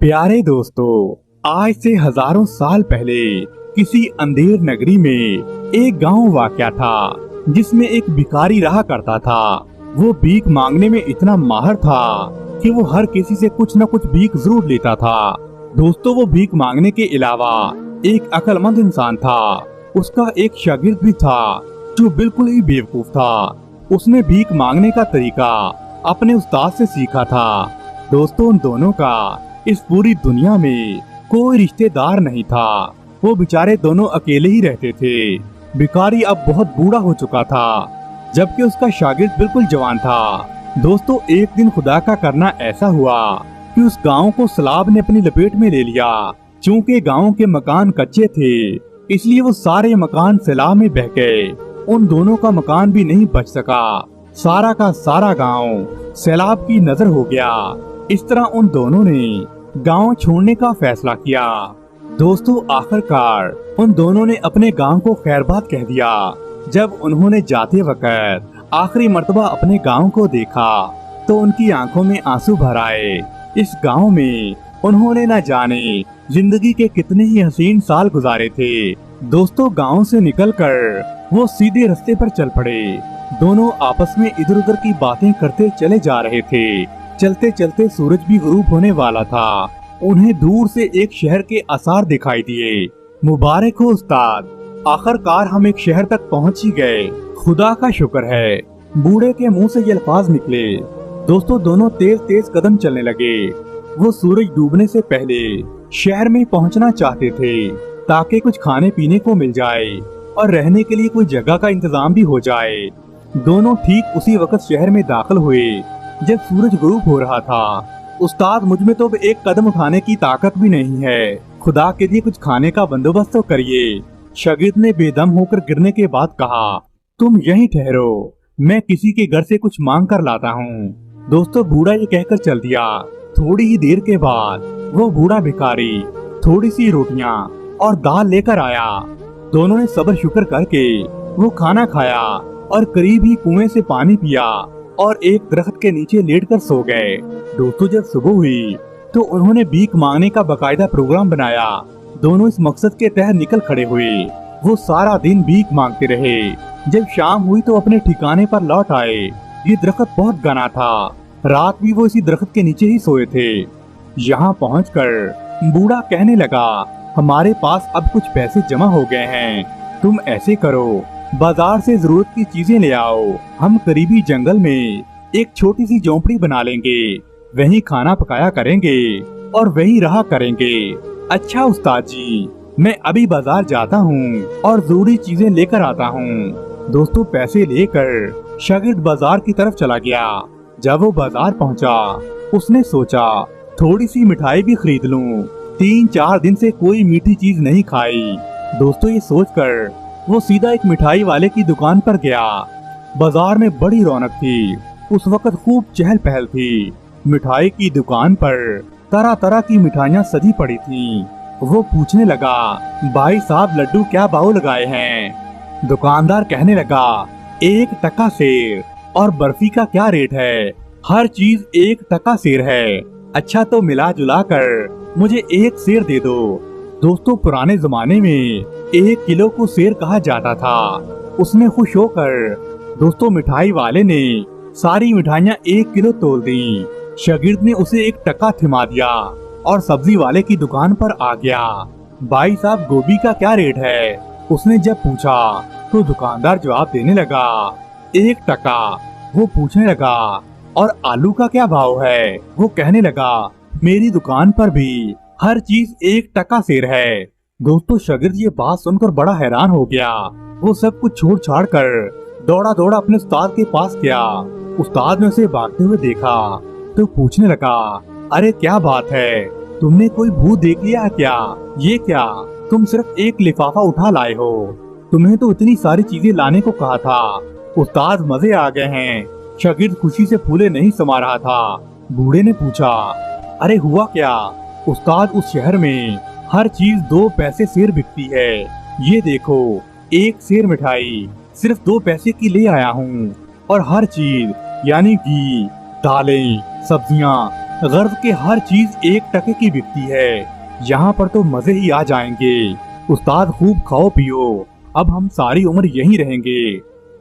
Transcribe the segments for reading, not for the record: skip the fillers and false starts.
प्यारे दोस्तों, आज से हजारों साल पहले किसी अंधेर नगरी में एक गांव वाक़या था जिसमें एक भिखारी रहा करता था। वो भीख मांगने में इतना माहिर था कि वो हर किसी से कुछ न कुछ भीख जरूर लेता था। दोस्तों, वो भीख मांगने के अलावा एक अक्लमंद इंसान था। उसका एक शागिर्द भी था जो बिल्कुल ही बेवकूफ था। उसने भीख मांगने का तरीका अपने उस्ताद से सीखा था। दोस्तों, उन दोनों का इस पूरी दुनिया में कोई रिश्तेदार नहीं था। वो बेचारे दोनों अकेले ही रहते थे। भिखारी अब बहुत बूढ़ा हो चुका था, जबकि उसका शागिर्द बिल्कुल जवान था। दोस्तों, एक दिन खुदा का करना ऐसा हुआ कि उस गांव को सैलाब ने अपनी लपेट में ले लिया। चूंकि गांव के मकान कच्चे थे, इसलिए वो सारे मकान सैलाब में बह गए। उन दोनों का मकान भी नहीं बच सका। सारा का सारा गांव सैलाब की नजर हो गया। इस तरह उन दोनों ने गांव छोड़ने का फैसला किया। दोस्तों, आखिरकार उन दोनों ने अपने गांव को खैरबाद कह दिया। जब उन्होंने जाते वक्त आखिरी मर्तबा अपने गांव को देखा तो उनकी आंखों में आंसू भर आए। इस गांव में उन्होंने न जाने जिंदगी के कितने ही हसीन साल गुजारे थे। दोस्तों, गांव से निकलकर वो सीधे रास्ते पर चल पड़े। दोनों आपस में इधर उधर की बातें करते चले जा रहे थे। चलते चलते सूरज भी गुरूब होने वाला था। उन्हें दूर से एक शहर के आसार दिखाई दिए। मुबारक हो उस्ताद, आखिरकार हम एक शहर तक पहुंच ही गए। खुदा का शुक्र है, बूढ़े के मुंह से ये अल्फाज निकले। दोस्तों, दोनों तेज तेज कदम चलने लगे। वो सूरज डूबने से पहले शहर में पहुंचना चाहते थे ताकि कुछ खाने पीने को मिल जाए और रहने के लिए कोई जगह का इंतजाम भी हो जाए। दोनों ठीक उसी वक्त शहर में दाखिल हुए जब सूरज गुरूब हो रहा था। उस्ताद, मुझ में तो अब एक कदम उठाने की ताकत भी नहीं है। खुदा के लिए कुछ खाने का बंदोबस्त तो करिए। शागिर्द ने बेदम होकर गिरने के बाद कहा, तुम यहीं ठहरो, मैं किसी के घर से कुछ मांग कर लाता हूँ। दोस्तों, बूढ़ा ये कहकर चल दिया। थोड़ी ही देर के बाद वो बूढ़ा भिखारी थोड़ी सी रोटियां और दाल लेकर आया। दोनों ने सब्र शुक्र करके वो खाना खाया और करीब ही कुएं से पानी पिया और एक दरख्त के नीचे लेटकर सो गए। दोस्तों, जब सुबह हुई तो उन्होंने भीख मांगने का बाकायदा प्रोग्राम बनाया। दोनों इस मकसद के तहत निकल खड़े हुए। वो सारा दिन भीख मांगते रहे। जब शाम हुई तो अपने ठिकाने पर लौट आए। ये दरख्त बहुत घना था। रात भी वो इसी दरख्त के नीचे ही सोए थे। यहाँ पहुंचकर बूढ़ा कहने लगा, हमारे पास अब कुछ पैसे जमा हो गए हैं। तुम ऐसे करो, बाजार से जरूरत की चीजें ले आओ। हम करीबी जंगल में एक छोटी सी झोंपड़ी बना लेंगे, वहीं खाना पकाया करेंगे और वहीं रहा करेंगे। अच्छा उस्ताद जी, मैं अभी बाजार जाता हूँ और जरूरी चीजें लेकर आता हूँ। दोस्तों, पैसे लेकर शागिर्द बाजार की तरफ चला गया। जब वो बाजार पहुँचा, उसने सोचा थोड़ी सी मिठाई भी खरीद लूँ। 3-4 दिन से कोई मीठी चीज नहीं खाई। दोस्तों, ये सोचकर वो सीधा एक मिठाई वाले की दुकान पर गया। बाजार में बड़ी रौनक थी। उस वक्त खूब चहल पहल थी। मिठाई की दुकान पर तरह तरह की मिठाइयाँ सजी पड़ी थीं। वो पूछने लगा, भाई साहब, लड्डू क्या भाव लगाए हैं? दुकानदार कहने लगा, 1 टका सेर। और बर्फी का क्या रेट है? हर चीज 1 टका सेर है। अच्छा, तो मिला जुला कर मुझे 1 सेर दे दो। दोस्तों, पुराने जमाने में 1 किलो को सेर कहा जाता था। उसमें खुश होकर दोस्तों मिठाई वाले ने सारी मिठाइयाँ 1 किलो तोल दी। शागिर्द ने उसे 1 टका थमा दिया और सब्जी वाले की दुकान पर आ गया। भाई साहब, गोभी का क्या रेट है? उसने जब पूछा तो दुकानदार जवाब देने लगा, 1 टका। वो पूछने लगा, और आलू का क्या भाव है? वो कहने लगा, मेरी दुकान पर भी हर चीज 1 टका सेर है। दोस्तों, शागिर्द ये बात सुनकर बड़ा हैरान हो गया। वो सब कुछ छोड़ छाड़ कर दौड़ा दौड़ा अपने उस्ताद के पास गया। उस्ताद ने उसे भागते हुए देखा तो पूछने लगा, अरे क्या बात है, तुमने कोई भूत देख लिया है क्या? ये क्या, तुम सिर्फ 1 लिफाफा उठा लाए हो? तुम्हें तो इतनी सारी चीजें लाने को कहा था। उस्ताद, मजे आ गए हैं। शागिर्द खुशी से फूले नहीं समा रहा था। बूढ़े ने पूछा, अरे हुआ क्या? उस्ताद, उस शहर में हर चीज 2 पैसे सेर बिकती है। ये देखो, 1 सेर मिठाई सिर्फ 2 पैसे की ले आया हूँ। और हर चीज यानी घी, दालें, सब्जियाँ गर्ज के हर चीज 1 टके की बिकती है। यहाँ पर तो मजे ही आ जाएंगे। उस्ताद खूब खाओ पियो, अब हम सारी उम्र यहीं रहेंगे।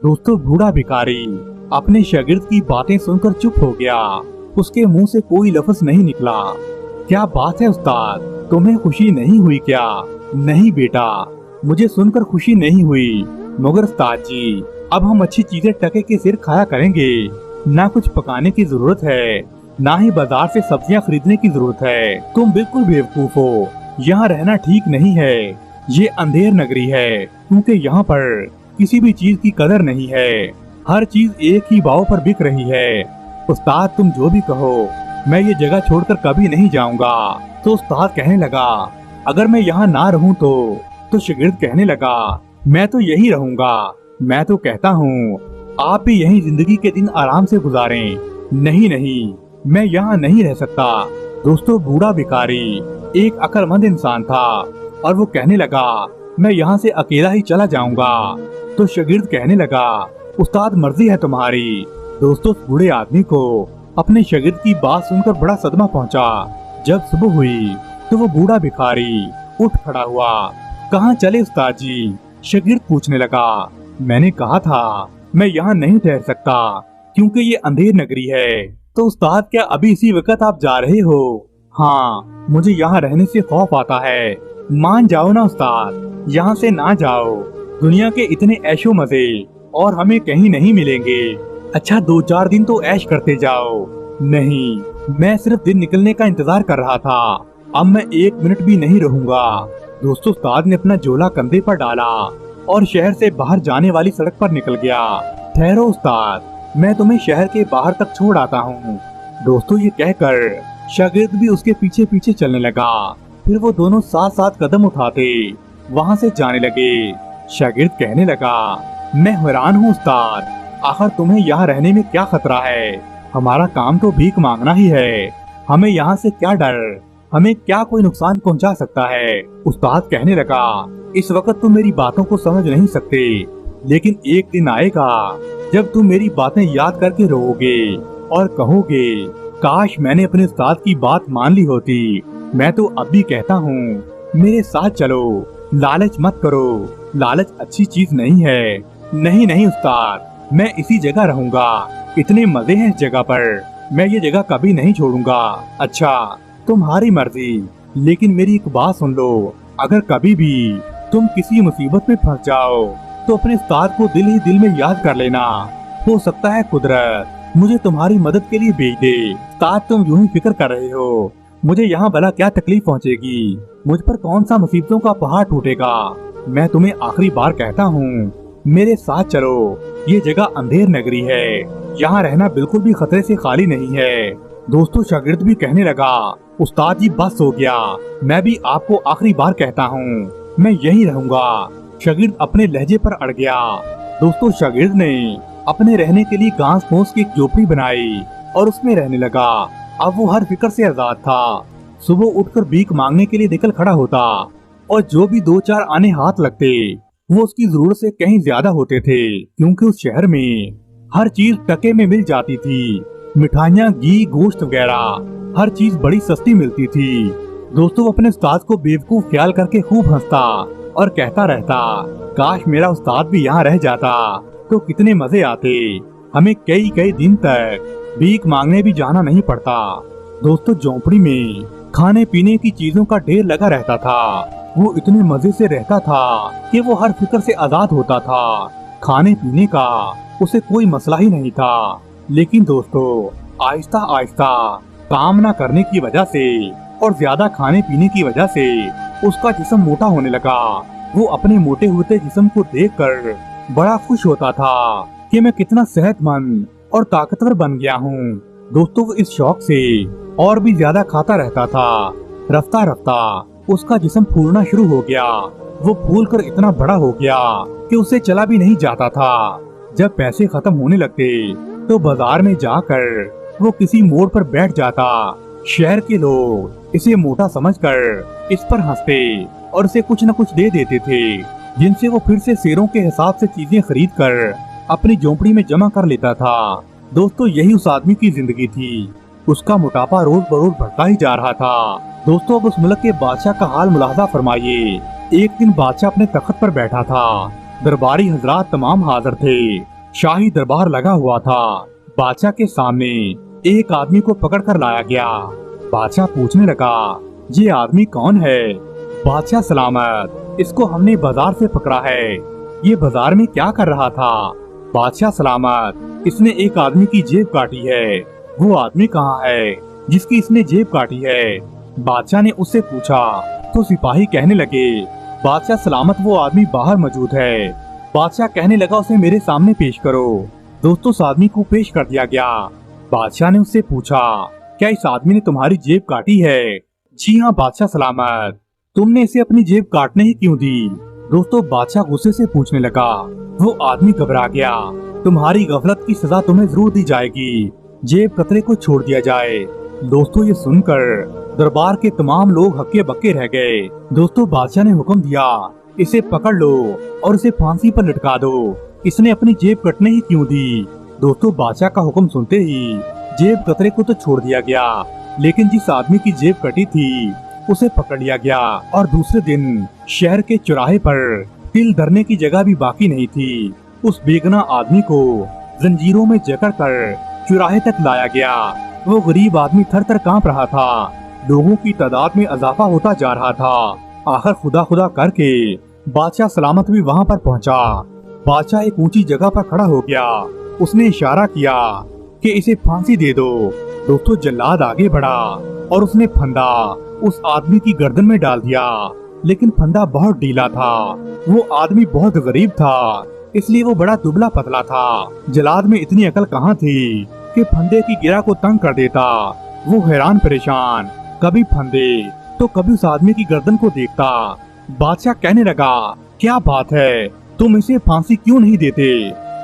दोस्तों बूढ़ा भिखारी अपने शागिर्द की बातें सुनकर चुप हो गया। उसके मुंह से कोई लफ्ज नहीं निकला। क्या बात है उस्ताद, तुम्हें खुशी नहीं हुई क्या? नहीं बेटा, मुझे सुनकर खुशी नहीं हुई, मगर उस्ताद जी अब हम अच्छी चीजें टके के सिर खाया करेंगे। ना कुछ पकाने की जरूरत है, ना ही बाजार से सब्जियां खरीदने की जरूरत है। तुम बिल्कुल बेवकूफ हो, यहाँ रहना ठीक नहीं है। ये अंधेर नगरी है, क्योंकि यहाँ पर किसी भी चीज की कदर नहीं है। हर चीज एक ही भाव पर बिक रही है। उस्ताद तुम जो भी कहो, मैं ये जगह छोड़कर कभी नहीं जाऊंगा। तो उस्ताद कहने लगा, अगर मैं यहाँ ना रहूं तो शागिर्द कहने लगा, मैं तो यही रहूंगा। मैं तो कहता हूँ आप भी यही जिंदगी के दिन आराम से गुजारें। नहीं नहीं, मैं यहाँ नहीं रह सकता। दोस्तों बूढ़ा भिखारी एक अक्लमंद इंसान था और वो कहने लगा, मैं यहाँ से अकेला ही चला जाऊंगा। तो शागिर्द कहने लगा, उस्ताद मर्जी है तुम्हारी। दोस्तों बूढ़े आदमी को अपने शागिर्द की बात सुनकर बड़ा सदमा पहुंचा। जब सुबह हुई तो वो बूढ़ा भिखारी उठ खड़ा हुआ। कहाँ चले उस्ताद जी? शागिर्द पूछने लगा। मैंने कहा था मैं यहाँ नहीं ठहर सकता, क्योंकि ये अंधेर नगरी है। तो उस्ताद क्या अभी इसी वक्त आप जा रहे हो? हाँ, मुझे यहाँ रहने से खौफ आता है। मान जाओ ना उस्ताद, यहाँ से ना जाओ। दुनिया के इतने ऐशो मजे और हमें कहीं नहीं मिलेंगे। अच्छा 2-4 दिन तो ऐश करते जाओ। नहीं, मैं सिर्फ दिन निकलने का इंतजार कर रहा था। अब मैं 1 मिनट भी नहीं रहूंगा। दोस्तों उस्ताद ने अपना झोला कंधे पर डाला और शहर से बाहर जाने वाली सड़क पर निकल गया। ठहरो उस्ताद, मैं तुम्हें शहर के बाहर तक छोड़ आता हूँ। दोस्तों ये कहकर शागिर्द भी उसके पीछे पीछे चलने लगा। फिर वो दोनों साथ साथ कदम उठाते वहाँ से जाने लगे। शागिर्द कहने लगा, मैं हैरान हूँ उस्ताद, आखिर तुम्हें यहाँ रहने में क्या खतरा है? हमारा काम तो भीख मांगना ही है। हमें यहाँ से क्या डर? हमें क्या कोई नुकसान पहुँचा सकता है? उस्ताद कहने लगा, इस वक्त तुम मेरी बातों को समझ नहीं सकते, लेकिन एक दिन आएगा जब तुम मेरी बातें याद करके रोओगे और कहोगे, काश मैंने अपने उस्ताद की बात मान ली होती। मैं तो अब भी कहता हूँ, मेरे साथ चलो, लालच मत करो। लालच अच्छी चीज नहीं है। नहीं नहीं उस्ताद, मैं इसी जगह रहूंगा। इतने मजे हैं इस जगह पर, मैं ये जगह कभी नहीं छोड़ूंगा। अच्छा तुम्हारी मर्जी, लेकिन मेरी एक बात सुन लो। अगर कभी भी तुम किसी मुसीबत में फंस जाओ तो अपने उस्ताद को दिल ही दिल में याद कर लेना। हो सकता है कुदरत मुझे तुम्हारी मदद के लिए भेज दे। उस्ताद तुम यूं ही फिक्र कर रहे हो, मुझे यहाँ भला क्या तकलीफ पहुँचेगी? मुझ पर कौन सा मुसीबतों का पहाड़ टूटेगा? मैं तुम्हें आखिरी बार कहता हूँ, मेरे साथ चलो। ये जगह अंधेर नगरी है, यहाँ रहना बिल्कुल भी खतरे से खाली नहीं है। दोस्तों शागिर्द भी कहने लगा, उस्ताद जी बस हो गया, मैं भी आपको आखिरी बार कहता हूँ, मैं यहीं रहूंगा। शागिर्द अपने लहजे पर अड़ गया। दोस्तों शागिर्द ने अपने रहने के लिए घास फूस की एक झोपड़ी बनाई और उसमें रहने लगा। अब वो हर फिक्र से आजाद था। सुबह उठकर भीख मांगने के लिए निकल खड़ा होता और जो भी 2-4 आने हाथ लगते वो उसकी जरूरत से कहीं ज्यादा होते थे, क्योंकि उस शहर में हर चीज टके में मिल जाती थी। मिठाइयाँ, घी, गोश्त वगैरह हर चीज बड़ी सस्ती मिलती थी। दोस्तों अपने उस्ताद को बेवकूफ ख्याल करके खूब हंसता और कहता रहता, काश मेरा उस्ताद भी यहाँ रह जाता तो कितने मजे आते। हमें कई कई दिन तक भीख मांगने भी जाना नहीं पड़ता। दोस्तों झोंपड़ी में खाने पीने की चीजों का ढेर लगा रहता था। वो इतने मजे से रहता था कि वो हर फिक्र से आजाद होता था। खाने पीने का उसे कोई मसला ही नहीं था। लेकिन दोस्तों आहिस्ता आहिस्ता काम न करने की वजह से और ज्यादा खाने पीने की वजह से उसका जिस्म मोटा होने लगा। वो अपने मोटे होते जिस्म को देखकर बड़ा खुश होता था कि मैं कितना सेहतमंद और ताकतवर बन गया हूँ। दोस्तों वो इस शौक से और भी ज्यादा खाता रहता था। रफ्ता रफ्ता उसका जिस्म फूलना शुरू हो गया। वो फूल कर इतना बड़ा हो गया कि उसे चला भी नहीं जाता था। जब पैसे खत्म होने लगते तो बाजार में जाकर वो किसी मोड़ पर बैठ जाता। शहर के लोग इसे मोटा समझकर इस पर हंसते और इसे कुछ न कुछ दे देते थे, जिनसे वो फिर से शेरों के हिसाब से चीजें खरीद कर अपनी झोंपड़ी में जमा कर लेता था। दोस्तों यही उस आदमी की जिंदगी थी। اس کا موٹاپا रोज बरोज बढ़ता ही जा रहा था। दोस्तों अब उस मुल्क के बादशाह का हाल मुलाहजा फरमाइए। एक दिन बादशाह अपने तख्त पर बैठा था। दरबारी हजरात तमाम हाजिर थे। शाही दरबार लगा हुआ था। बादशाह के सामने एक आदमी को पकड़ कर लाया गया। बादशाह पूछने लगा, ये आदमी कौन है? बादशाह सलामत, इसको हमने बाजार से पकड़ा है। ये बाजार में क्या कर रहा था? बादशाह सलामत, इसने एक आदमी की जेब काटी है। वो आदमी कहाँ है जिसकी इसने जेब काटी है? बादशाह ने उससे पूछा तो सिपाही कहने लगे, बादशाह सलामत, वो आदमी बाहर मौजूद है। बादशाह कहने लगा, उसे मेरे सामने पेश करो। दोस्तों उस आदमी को पेश कर दिया गया। बादशाह ने उससे पूछा, क्या इस आदमी ने तुम्हारी जेब काटी है? जी हाँ बादशाह सलामत। तुमने इसे अपनी जेब काटने ही क्यों दी? दोस्तों बादशाह गुस्से से पूछने लगा। वो आदमी घबरा गया। तुम्हारी गफलत की सजा तुम्हें जरूर दी जाएगी। जेब कतरे को छोड़ दिया जाए। दोस्तों ये सुनकर दरबार के तमाम लोग हक्के बक्के रह गए। दोस्तों बादशाह ने हुक्म दिया, इसे पकड़ लो और इसे फांसी पर लटका दो। इसने अपनी जेब कटने ही क्यों दी? दोस्तों बादशाह का हुक्म सुनते ही जेब कतरे को तो छोड़ दिया गया, लेकिन जिस आदमी की जेब कटी थी उसे पकड़ लिया गया और दूसरे दिन शहर के चौराहे पर तिल धरने की जगह भी बाकी नहीं थी। उस बेगुनाह आदमी को जंजीरों में जकड़ कर चौराहे तक लाया गया। वो गरीब आदमी थर थर कांप रहा था। लोगों की तादाद में इजाफा होता जा रहा था। आखिर खुदा खुदा करके बादशाह सलामत भी वहाँ पर पहुँचा। बादशाह एक ऊंची जगह पर खड़ा हो गया। उसने इशारा किया कि इसे फांसी दे दो। दोस्तों जल्लाद आगे बढ़ा और उसने फंदा उस आदमी की गर्दन में डाल दिया, लेकिन फंदा बहुत ढीला था। वो आदमी बहुत गरीब था, इसलिए वो बड़ा दुबला पतला था। जल्लाद में इतनी अकल कहाँ थी कि फंदे की गिरा को तंग कर देता। वो हैरान परेशान कभी फंदे तो कभी उस आदमी की गर्दन को देखता। बादशाह कहने लगा, क्या बात है, तुम इसे फांसी क्यों नहीं देते?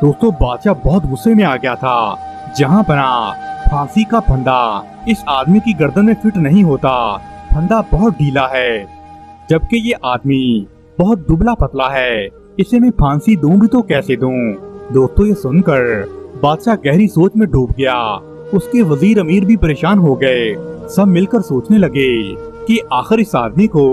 दोस्तों बादशाह बहुत गुस्से में आ गया था। जहाँ बना फांसी का फंदा इस आदमी की गर्दन में फिट नहीं होता। फंदा बहुत ढीला है, जबकि ये आदमी बहुत दुबला पतला है। इसे मैं फांसी दूं भी तो कैसे दूं? दोस्तों ये सुनकर बादशाह गहरी सोच में डूब गया। उसके वजीर अमीर भी परेशान हो गए। सब मिलकर सोचने लगे कि आखिर इस आदमी को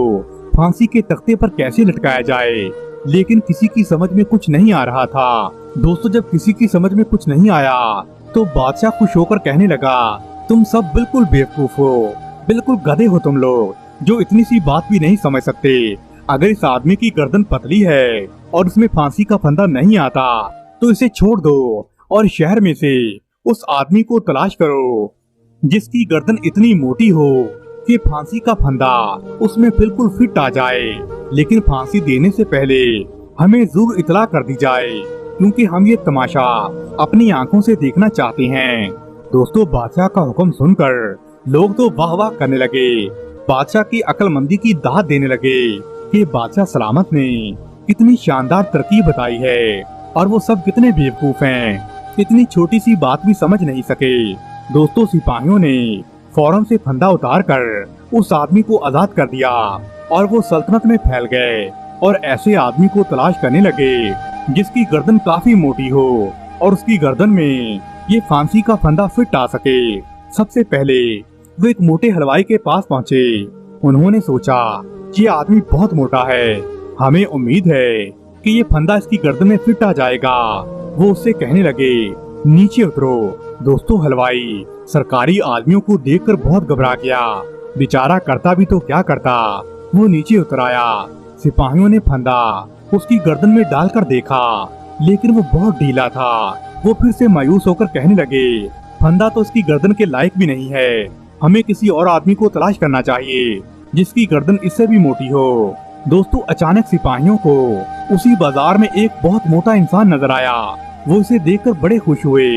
फांसी के तख्ते पर कैसे लटकाया जाए, लेकिन किसी की समझ में कुछ नहीं आ रहा था। दोस्तों जब किसी की समझ में कुछ नहीं आया तो बादशाह खुश होकर कहने लगा, तुम सब बिल्कुल बेवकूफ हो, बिल्कुल गधे हो तुम लोग, जो इतनी सी बात भी नहीं समझ सकते। अगर इस आदमी की गर्दन पतली है और उसमें फांसी का फंदा नहीं आता तो इसे छोड़ दो और शहर में से उस आदमी को तलाश करो जिसकी गर्दन इतनी मोटी हो कि फांसी का फंदा उसमें बिल्कुल फिट आ जाए। लेकिन फांसी देने से पहले हमें जरूर इतला कर दी जाए, क्योंकि हम ये तमाशा अपनी आंखों से देखना चाहते हैं। दोस्तों बादशाह का हुक्म सुनकर लोग तो वाह वाह करने लगे। बादशाह की अक्लमंदी की दाद देने लगे कि बादशाह सलामत ने कितनी शानदार तरकीब बताई है और वो सब कितने बेवकूफ हैं, इतनी छोटी सी बात भी समझ नहीं सके। दोस्तों सिपाहियों ने फौरन से फंदा उतार कर उस आदमी को आजाद कर दिया और वो सल्तनत में फैल गए और ऐसे आदमी को तलाश करने लगे जिसकी गर्दन काफी मोटी हो और उसकी गर्दन में ये फांसी का फंदा फिट आ सके। सबसे पहले वो एक मोटे हलवाई के पास पहुँचे। उन्होंने सोचा ये आदमी बहुत मोटा है, हमें उम्मीद है कि ये फंदा इसकी गर्दन में फिट आ जाएगा। वो उससे कहने लगे, नीचे उतरो। दोस्तों हलवाई सरकारी आदमियों को देखकर बहुत घबरा गया। बेचारा करता भी तो क्या करता। वो नीचे उतर आया। सिपाहियों ने फंदा उसकी गर्दन में डालकर देखा, लेकिन वो बहुत ढीला था। वो फिर से मायूस होकर कहने लगे, फंदा तो इसकी गर्दन के लायक भी नहीं है, हमें किसी और आदमी को तलाश करना चाहिए जिसकी गर्दन इससे भी मोटी हो। दोस्तों अचानक सिपाहियों को उसी बाजार में एक बहुत मोटा इंसान नजर आया। वो इसे देखकर बड़े खुश हुए।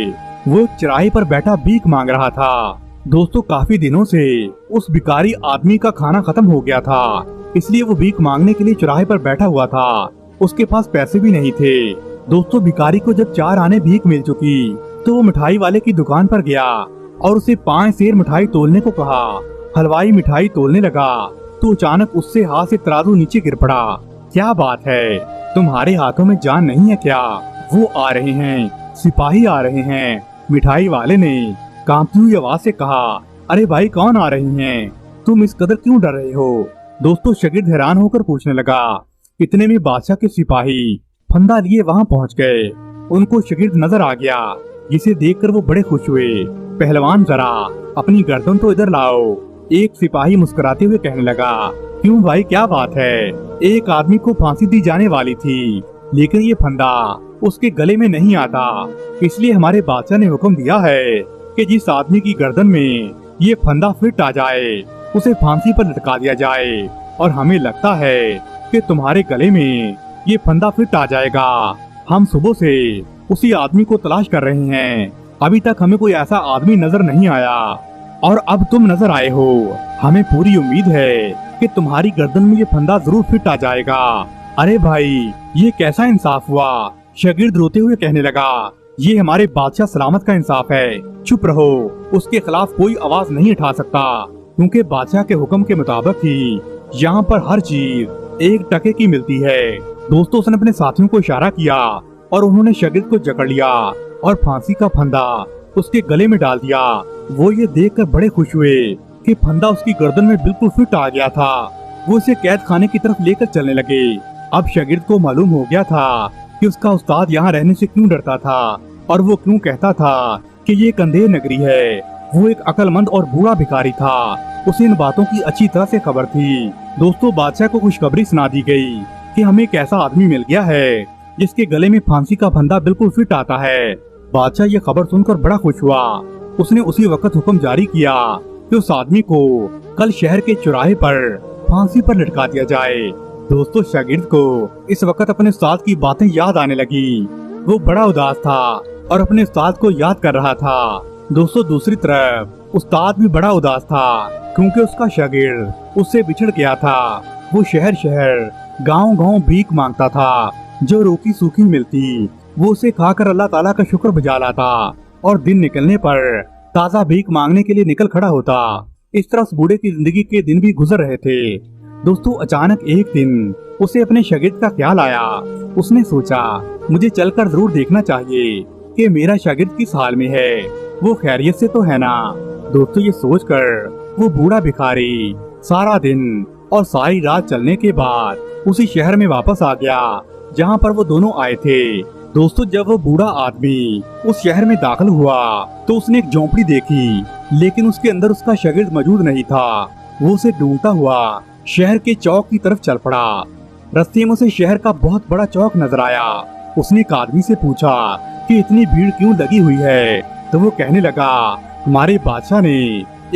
वो एक चौराहे पर बैठा भीख मांग रहा था। दोस्तों काफी दिनों से उस भिखारी आदमी का खाना खत्म हो गया था, इसलिए वो भीख मांगने के लिए चौराहे पर बैठा हुआ था। उसके पास पैसे भी नहीं थे। दोस्तों भिखारी को जब 4 आने भीख मिल चुकी तो वो मिठाई वाले की दुकान पर गया और उसे 5 सेर मिठाई तोलने को कहा। हलवाई मिठाई तोलने लगा तो अचानक उससे हाथ से तराजू नीचे गिर पड़ा। क्या बात है, तुम्हारे हाथों में जान नहीं है क्या? वो आ रहे हैं, सिपाही आ रहे हैं। मिठाई वाले ने कांपती हुई आवाज से कहा, अरे भाई कौन आ रही हैं? तुम इस कदर क्यों डर रहे हो? दोस्तों शागिर्द हैरान होकर पूछने लगा। इतने में बादशाह के सिपाही फंदा लिए वहां पहुंच गए। उनको शागिर्द नजर आ गया, जिसे देखकर वो बड़े खुश हुए। पहलवान जरा अपनी गर्दन तो इधर लाओ। एक सिपाही मुस्कुराते हुए कहने लगा, क्यों भाई क्या बात है? एक आदमी को फांसी दी जाने वाली थी, लेकिन ये फंदा उसके गले में नहीं आता, इसलिए हमारे बादशाह ने हुक्म दिया है कि जिस आदमी की गर्दन में ये फंदा फिट आ जाए उसे फांसी पर लटका दिया जाए। और हमें लगता है कि तुम्हारे गले में ये फंदा फिट आ जाएगा। हम सुबह से उसी आदमी को तलाश कर रहे हैं, अभी तक हमें कोई ऐसा आदमी नजर नहीं आया, और अब तुम नजर आए हो। हमें पूरी उम्मीद है कि तुम्हारी गर्दन में ये फंदा जरूर फिट आ जाएगा। अरे भाई ये कैसा इंसाफ हुआ? शागिर्द रोते हुए कहने लगा, ये हमारे बादशाह सलामत का इंसाफ है। चुप रहो, उसके खिलाफ कोई आवाज नहीं उठा सकता, क्योंकि बादशाह के हुक्म के मुताबिक ही यहाँ पर हर चीज 1 टके की मिलती है। दोस्तों उसने अपने साथियों को इशारा किया और उन्होंने शागिर्द को जकड़ लिया और फांसी का फंदा उसके गले में डाल दिया। वो ये देखकर बड़े खुश हुए कि फंदा उसकी गर्दन में बिल्कुल फिट आ गया था। वो उसे कैद खाने की तरफ लेकर चलने लगे। अब शागिर्द को मालूम हो गया था कि उसका उस्ताद यहाँ रहने से क्यों डरता था और वो क्यों कहता था कि ये एक अंधेर नगरी है। वो एक अक्लमंद और बूढ़ा भिखारी था, उसे इन बातों की अच्छी तरह से खबर थी। दोस्तों बादशाह को खुशखबरी सुना दी गई कि हमें एक ऐसा आदमी मिल गया है जिसके गले में फांसी का फंदा बिल्कुल फिट आता है। बादशाह ये खबर सुनकर बड़ा खुश हुआ। उसने उसी वक्त हुक्म जारी किया कि उस आदमी को कल शहर के चौराहे पर फांसी पर लटका दिया जाए। दोस्तों शागिर्द को इस वक्त अपने उस्ताद की बातें याद आने लगी। वो बड़ा उदास था और अपने उस्ताद को याद कर रहा था। दोस्तों दूसरी तरफ उस्ताद भी बड़ा उदास था, क्योंकि उसका शागिर्द उससे बिछड़ गया था। वो शहर शहर गांव गांव भीख मांगता था, जो रोटी सूखी मिलती वो उसे खाकर अल्लाह ताला का शुक्र बजा लाता और दिन निकलने पर ताज़ा भीख मांगने के लिए निकल खड़ा होता। इस तरह उस बूढ़े की जिंदगी के दिन भी गुजर रहे थे। दोस्तों अचानक एक दिन उसे अपने शागिर्द का ख्याल आया। उसने सोचा, मुझे चलकर जरूर देखना चाहिए कि मेरा शागिर्द किस हाल में है, वो खैरियत से तो है ना। दोस्तों ये सोचकर वो बूढ़ा भिखारी सारा दिन और सारी रात चलने के बाद उसी शहर में वापस आ गया जहाँ पर वो दोनों आए थे। दोस्तों जब वो बूढ़ा आदमी उस शहर में दाखिल हुआ तो उसने एक झोंपड़ी देखी, लेकिन उसके अंदर उसका शागिर्द मौजूद नहीं था। वो उसे ढूंढता हुआ शहर के चौक की तरफ चल पड़ा। रास्ते में उसे शहर का बहुत बड़ा चौक नजर आया। उसने एक आदमी से पूछा कि इतनी भीड़ क्यों लगी हुई है, तो वो कहने लगा, हमारे बादशाह ने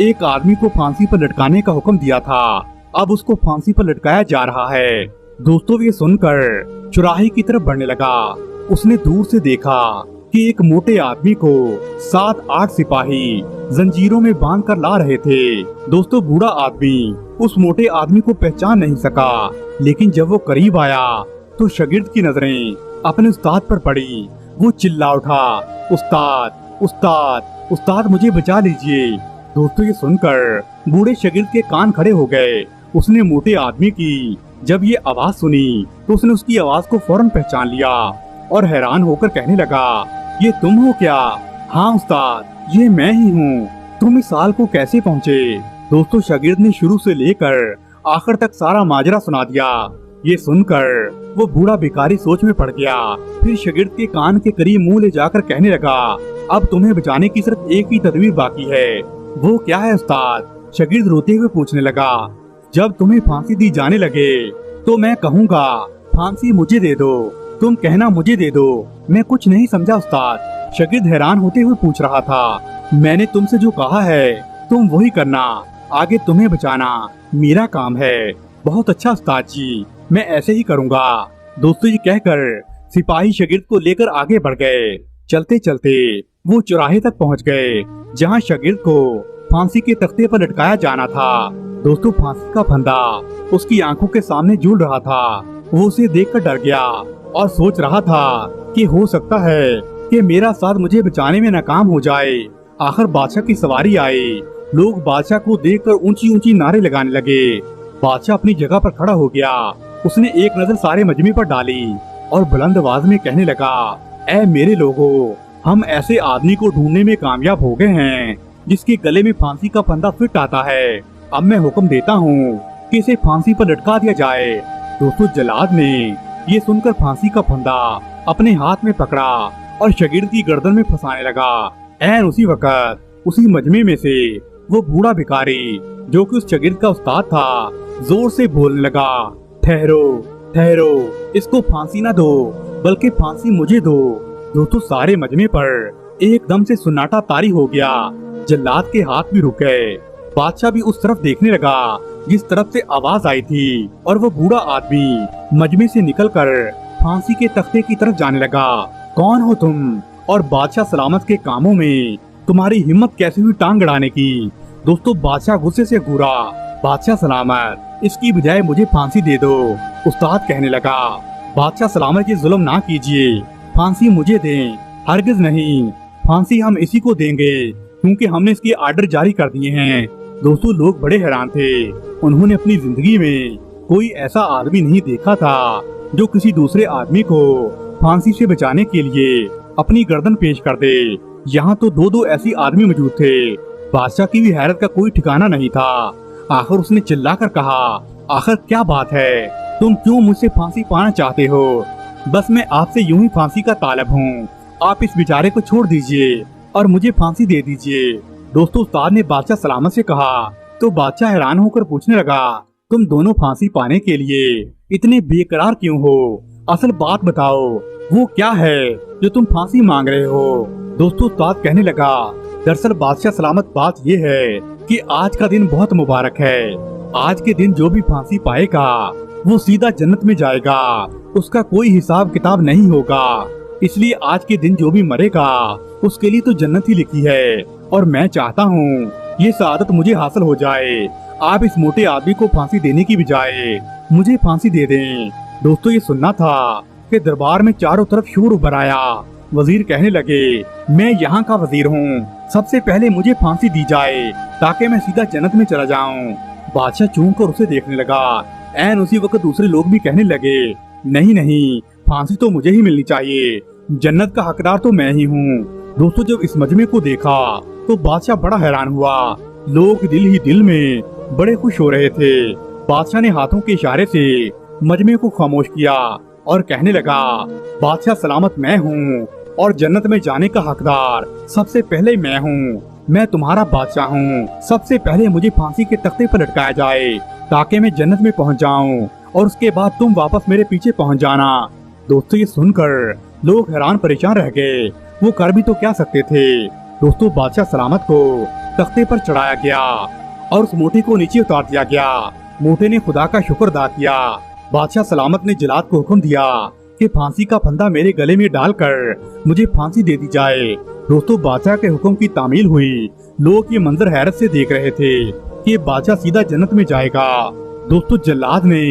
एक आदमी को फांसी पर लटकाने का हुक्म दिया था, अब उसको फांसी पर लटकाया जा रहा है। दोस्तों ये सुनकर चौराहे की तरफ बढ़ने लगा। उसने दूर से देखा कि एक मोटे आदमी को 7-8 सिपाही जंजीरों में बांध कर ला रहे थे। दोस्तों बूढ़ा आदमी उस मोटे आदमी को पहचान नहीं सका, लेकिन जब वो करीब आया तो शागिर्द की नजरें अपने उस्ताद पर पड़ी। वो चिल्ला उठा, उस्ताद उस्ताद उस्ताद मुझे बचा लीजिए। दोस्तों ये सुनकर बूढ़े शागिर्द के कान खड़े हो गए। उसने मोटे आदमी की जब ये आवाज सुनी तो उसने उसकी आवाज को फौरन पहचान लिया और हैरान होकर कहने लगा, ये तुम हो क्या? हाँ उस्ताद ये मैं ही हूँ। तुम इस साल को कैसे पहुँचे? दोस्तों शागिर्द ने शुरू से लेकर आखिर तक सारा माजरा सुना दिया। ये सुनकर वो बूढ़ा भिखारी सोच में पड़ गया। फिर शागिर्द के कान के करीब मुंह ले जाकर कहने लगा, अब तुम्हें बचाने की सिर्फ एक ही तदबीर बाकी है। वो क्या है उस्ताद? शागिर्द रोते हुए पूछने लगा, जब तुम्हें फांसी दी जाने लगे तो मैं कहूँगा फांसी मुझे दे दो, तुम कहना मुझे दे दो। मैं कुछ नहीं समझा उस्ताद। शागिर्द हैरान होते हुए पूछ रहा था, मैंने तुमसे जो कहा है तुम वही करना, आगे तुम्हें बचाना मेरा काम है। बहुत अच्छा उस्ताद जी, मैं ऐसे ही करूँगा। दोस्तों ये कहकर सिपाही शागिर्द को लेकर आगे बढ़ गए। चलते चलते वो चौराहे तक पहुँच गए जहाँ शागिर्द को फांसी के तख्ते पर लटकाया जाना था। दोस्तों फांसी का फंदा उसकी आंखों के सामने झूल रहा था। वो उसे देखकर डर गया और सोच रहा था कि हो सकता है कि मेरा साथ मुझे बचाने में नाकाम हो जाए। आखिर बादशाह की सवारी आई। लोग बादशाह को देखकर ऊंची ऊंची नारे लगाने लगे। बादशाह अपनी जगह पर खड़ा हो गया। उसने एक नजर सारे मजमे पर डाली और बुलंद आवाज में कहने लगा, ऐ मेरे लोगों, हम ऐसे आदमी को ढूंढने में कामयाब हो गए हैं जिसके गले में फांसी का फंदा फिट आता है। अब मैं हुक्म देता हूँ कि इसे फांसी पर लटका दिया जाए। दोस्तों, जल्लाद ने ये सुनकर फांसी का फंदा अपने हाथ में पकड़ा और शागिर्द की गर्दन में फंसाने लगा। ऐन उसी वक्त उसी मजमे में से वो बूढ़ा भिखारी जो कि उस शागिर्द का उस्ताद था, जोर से बोलने लगा, ठहरो ठहरो, इसको फांसी ना दो बल्कि फांसी मुझे दो। दोस्तों, सारे मजमे पर एकदम से सन्नाटा तारी हो गया। जल्लाद के हाथ भी रुक गए। बादशाह भी उस तरफ देखने लगा जिस तरफ से आवाज आई थी और वो बूढ़ा आदमी मजमे से निकलकर फांसी के तख्ते की तरफ जाने लगा। कौन हो तुम और बादशाह सलामत के कामों में तुम्हारी हिम्मत कैसे हुई टांग अड़ाने की? दोस्तों, बादशाह गुस्से से घूरा, बादशाह सलामत, इसकी बजाय मुझे फांसी दे दो। उस्ताद कहने लगा, बादशाह सलामत, ये जुल्म ना कीजिए, फांसी मुझे दें। हरगिज नहीं, फांसी हम इसी को देंगे क्योंकि हमने इसके आर्डर जारी कर दिए हैं। दोस्तों, लोग बड़े हैरान थे। उन्होंने अपनी जिंदगी में कोई ऐसा आदमी नहीं देखा था जो किसी दूसरे आदमी को फांसी से बचाने के लिए अपनी गर्दन पेश कर दे। यहाँ तो दो दो ऐसी आदमी मौजूद थे। बादशाह की भी हैरत का कोई ठिकाना नहीं था। आखिर उसने चिल्लाकर कहा, आखिर क्या बात है? तुम क्यों मुझसे फांसी पाना चाहते हो? बस मैं आपसे यूं ही फांसी का तालब हूँ। आप इस बेचारे को छोड़ दीजिए और मुझे फांसी दे दीजिए। दोस्तों, उस्ताद ने बादशाह सलामत से कहा तो बादशाह हैरान होकर पूछने लगा, तुम दोनों फांसी पाने के लिए इतने बेकरार क्यों हो? असल बात बताओ, वो क्या है जो तुम फांसी मांग रहे हो? दोस्तों, उस्ताद कहने लगा, दरअसल बादशाह सलामत, बात ये है कि आज का दिन बहुत मुबारक है। आज के दिन जो भी फांसी पाएगा वो सीधा जन्नत में जाएगा, उसका कोई हिसाब किताब नहीं होगा। इसलिए आज के दिन जो भी मरेगा उसके लिए तो जन्नत ही लिखी है और मैं चाहता हूँ ये सआदत मुझे हासिल हो जाए। आप इस मोटे आदमी को फांसी देने की बजाय मुझे फांसी दे दें। दोस्तों, ये सुनना था कि दरबार में चारों तरफ शोर उभर आया। वजीर कहने लगे, मैं यहाँ का वजीर हूँ, सबसे पहले मुझे फांसी दी जाए ताकि मैं सीधा जन्नत में चला जाऊँ। बादशाह चूम कर उसे देखने लगा। ऐन उसी वक्त दूसरे लोग भी कहने लगे, नहीं नहीं, फांसी तो मुझे ही मिलनी चाहिए, जन्नत का हकदार तो मैं ही हूँ। दोस्तों, जब इस मजमे को देखा तो बादशाह बड़ा हैरान हुआ। लोग दिल ही दिल में बड़े खुश हो रहे थे। बादशाह ने हाथों के इशारे से मजमे को खामोश किया और कहने लगा, बादशाह सलामत, मैं हूँ और जन्नत में जाने का हकदार सबसे पहले मैं हूँ। मैं तुम्हारा बादशाह हूँ। सबसे पहले मुझे फांसी के तख्ते पर लटकाया जाए ताकि मैं जन्नत में पहुँच जाऊँ और उसके बाद तुम वापस मेरे पीछे पहुँच जाना। दोस्तों, ये सुनकर लोग हैरान परेशान रह गए। वो कर भी तो क्या सकते थे। दोस्तों, बादशाह सलामत को तख्ते पर चढ़ाया गया और उस मोटे को नीचे उतार दिया गया। मोटे ने खुदा का शुक्र अदा किया। बादशाह सलामत ने जल्लाद को हुक्म दिया कि फांसी का फंदा मेरे गले में डालकर मुझे फांसी दे दी जाए। दोस्तों, बादशाह के हुक्म की तामील हुई। लोग ये मंजर हैरत से देख रहे थे कि बादशाह सीधा जन्नत में जाएगा। दोस्तों, जल्लाद ने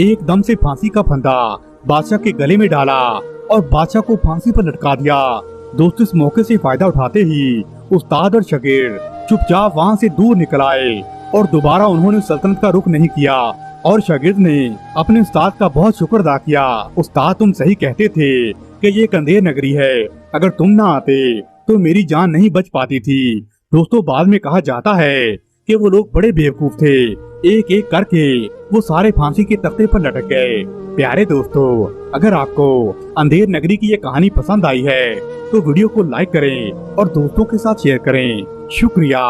एकदम से फांसी का फंदा बादशाह के गले में डाला और बादशाह को फांसी पर लटका दिया। दोस्तों, इस मौके से फायदा उठाते ही उस्ताद और शागिर्द चुपचाप वहाँ से दूर निकल आए और दोबारा उन्होंने सल्तनत का रुख नहीं किया। और शागिर्द ने अपने उस्ताद का बहुत शुक्र अदा किया। उस्ताद, तुम सही कहते थे कि ये एक अंधेर नगरी है, अगर तुम ना आते तो मेरी जान नहीं बच पाती थी। दोस्तों, बाद में कहा जाता है कि वो लोग बड़े बेवकूफ थे। एक एक करके वो सारे फांसी के तख्ते पर लटक गए। प्यारे दोस्तों, अगर आपको अंधेर नगरी की ये कहानी पसंद आई है तो वीडियो को लाइक करें और दोस्तों के साथ शेयर करें। शुक्रिया।